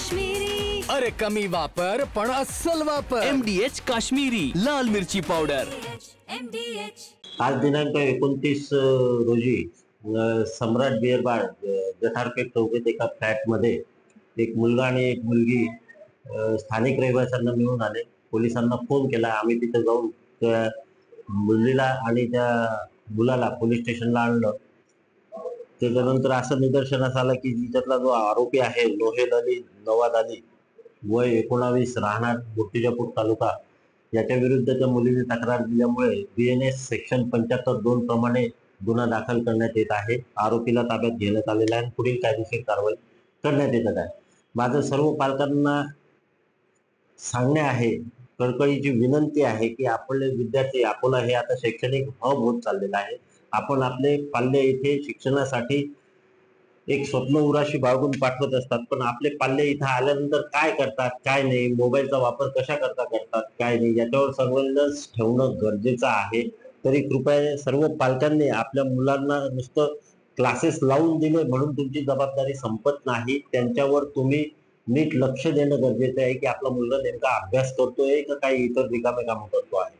काश्मीरी. अरे कमी वापर पण अस्सल वापर. MDH काश्मीरी लाल मिरची पावडर. आज दिनांक 29 रोजी सम्राट बिअर बार जठारपेठ चौकात एका फ्लॅटमध्ये एक मुलगा आणि एक मुलगी स्थानिक रहिवाशांना मिळून आले. पोलिसांना फोन केला. आम्ही तिथे जाऊन त्या मुलीला आणि त्या मुलाला पोलीस स्टेशनला आणलं. त्याच्यानंतर असं निदर्शनास आलं की तिच्यातला जो आरोपी आहे लोहेल अली नवाद अली वय 19 राहणार मूर्तिजापूर तालुका याच्या विरुद्ध त्या मुलीने तक्रार दिल्यामुळे BNS सेक्शन 75(2) प्रमाणे गुन्हा दाखल करण्यात येत आहे. आरोपीला ताब्यात घेण्यात आलेला आहे. पुढील कायदेशीर कारवाई करण्यात येत आहे. माझं सर्व पालकांना सांगणे आहे, कळकळीची विनंती आहे की आपले विद्यार्थी अकोला हे आता शैक्षणिक हब होत चाललेलं आहे. आपण आपले पाल्य इथे शिक्षणासाठी एक स्वप्न उराशी बाळगून पाठवत असतात, पण आपले पाल्य इथं आल्यानंतर काय करतात काय नाही, मोबाईलचा वापर कशा करता करतात काय नाही, याच्यावर सर्वेलन्स ठेवणं गरजेचं आहे. तरी कृपया सर्व पालकांनी आपल्या मुलांना नुसतं क्लासेस लावून दिले म्हणून तुमची जबाबदारी संपत नाही. त्यांच्यावर तुम्ही नीट लक्ष देणं गरजेचं आहे की आपला मुलगा नेमका अभ्यास करतोय का काही इतर रिकामे काम करतो आहे.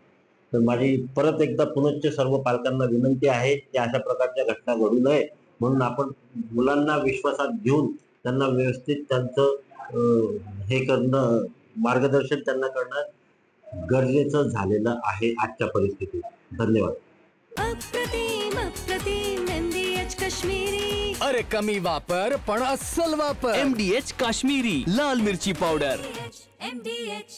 तर माझी परत एकदा पुनश्च सर्व पालकांना विनंती आहे की अशा प्रकारच्या घटना घडू नये म्हणून आपण मुलांना विश्वासात घेऊन त्यांना व्यवस्थित त्यांचं हे करणं, मार्गदर्शन त्यांना करणं गरजेचं झालेलं आहे आजच्या परिस्थितीत. धन्यवाद. अप्रतिम अप्रतिम MDH काश्मीरी. अरे कमी वापर पण अस्सल वापर. MDH काश्मीरी लाल मिरची पावडर. MDH